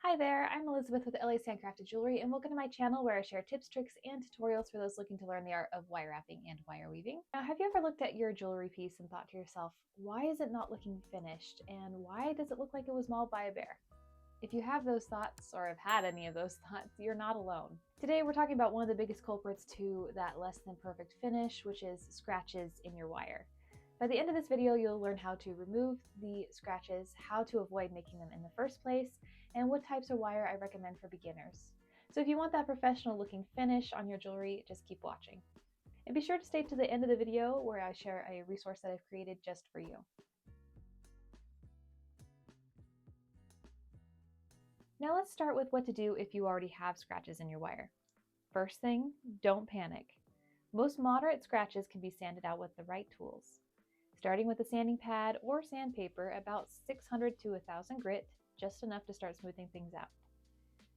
Hi there, I'm Elizabeth with LA Sandcrafted Jewelry, and welcome to my channel where I share tips, tricks, and tutorials for those looking to learn the art of wire wrapping and wire weaving. Now, have you ever looked at your jewelry piece and thought to yourself, why is it not looking finished, and why does it look like it was mauled by a bear? If you have those thoughts, or have had any of those thoughts, you're not alone. Today we're talking about one of the biggest culprits to that less than perfect finish, which is scratches in your wire. By the end of this video, you'll learn how to remove the scratches, how to avoid making them in the first place, and what types of wire I recommend for beginners. So if you want that professional looking finish on your jewelry, just keep watching. And be sure to stay to the end of the video where I share a resource that I've created just for you. Now let's start with what to do if you already have scratches in your wire. First thing, don't panic. Most moderate scratches can be sanded out with the right tools. Starting with a sanding pad or sandpaper, about 600 to 1000 grit, just enough to start smoothing things out.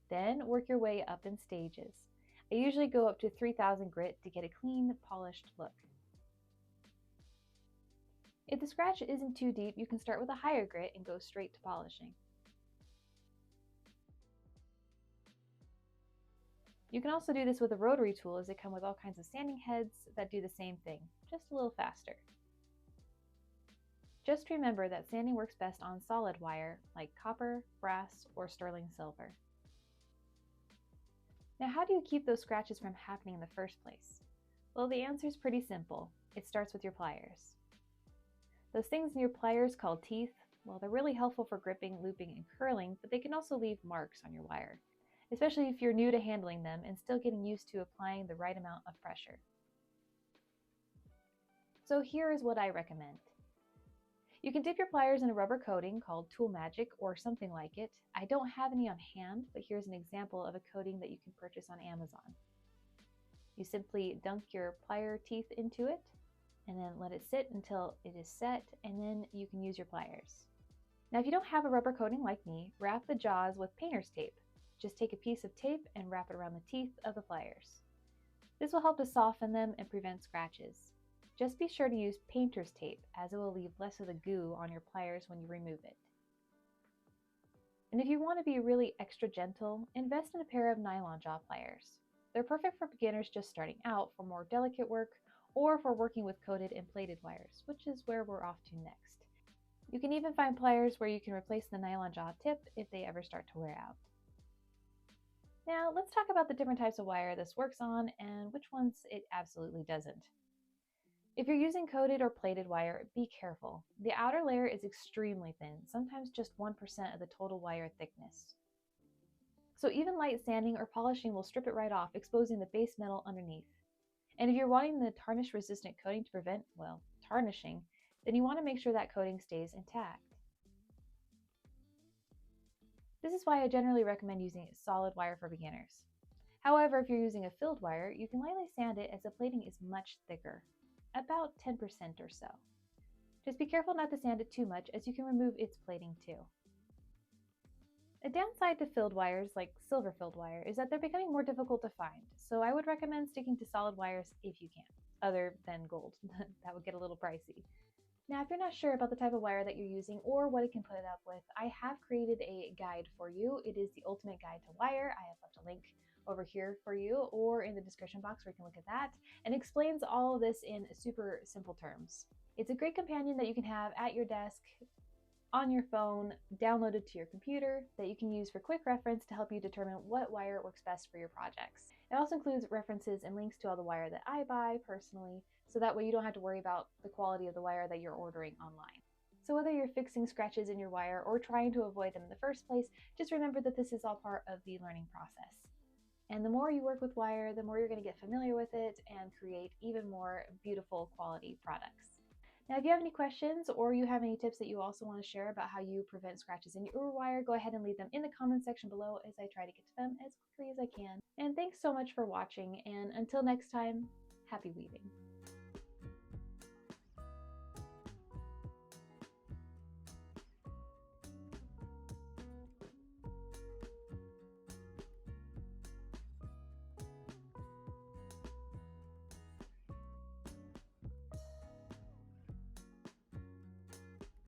Then work your way up in stages. I usually go up to 3000 grit to get a clean, polished look. If the scratch isn't too deep, you can start with a higher grit and go straight to polishing. You can also do this with a rotary tool, as they come with all kinds of sanding heads that do the same thing, just a little faster. Just remember that sanding works best on solid wire like copper, brass, or sterling silver. Now, how do you keep those scratches from happening in the first place? Well, the answer is pretty simple. It starts with your pliers. Those things in your pliers called teeth, well, they're really helpful for gripping, looping, and curling, but they can also leave marks on your wire, especially if you're new to handling them and still getting used to applying the right amount of pressure. So here is what I recommend. You can dip your pliers in a rubber coating called Tool Magic or something like it. I don't have any on hand, but here's an example of a coating that you can purchase on Amazon. You simply dunk your plier teeth into it and then let it sit until it is set, and then you can use your pliers. Now, if you don't have a rubber coating like me, wrap the jaws with painter's tape. Just take a piece of tape and wrap it around the teeth of the pliers. This will help to soften them and prevent scratches. Just be sure to use painter's tape, as it will leave less of the goo on your pliers when you remove it. And if you want to be really extra gentle, invest in a pair of nylon jaw pliers. They're perfect for beginners just starting out for more delicate work, or for working with coated and plated wires, which is where we're off to next. You can even find pliers where you can replace the nylon jaw tip if they ever start to wear out. Now let's talk about the different types of wire this works on and which ones it absolutely doesn't. If you're using coated or plated wire, be careful. The outer layer is extremely thin, sometimes just 1% of the total wire thickness. So even light sanding or polishing will strip it right off, exposing the base metal underneath. And if you're wanting the tarnish resistant coating to prevent, well, tarnishing, then you want to make sure that coating stays intact. This is why I generally recommend using solid wire for beginners. However, if you're using a filled wire, you can lightly sand it as the plating is much thicker, about 10% or so. Just be careful not to sand it too much, as you can remove its plating too. A downside to filled wires, like silver filled wire, is that they're becoming more difficult to find, so I would recommend sticking to solid wires if you can, other than gold. That would get a little pricey. Now, if you're not sure about the type of wire that you're using or what it can put it up with, I have created a guide for you. It is the Ultimate Guide to Wire. I have left a link over here for you, or in the description box where you can look at that, and explains all of this in super simple terms. It's a great companion that you can have at your desk, on your phone, downloaded to your computer, that you can use for quick reference to help you determine what wire works best for your projects. It also includes references and links to all the wire that I buy personally, so that way you don't have to worry about the quality of the wire that you're ordering online. So whether you're fixing scratches in your wire or trying to avoid them in the first place, just remember that this is all part of the learning process. And the more you work with wire, the more you're going to get familiar with it and create even more beautiful quality products. Now, if you have any questions or you have any tips that you also want to share about how you prevent scratches in your wire, go ahead and leave them in the comments section below, as I try to get to them as quickly as I can. And thanks so much for watching, and until next time, happy weaving.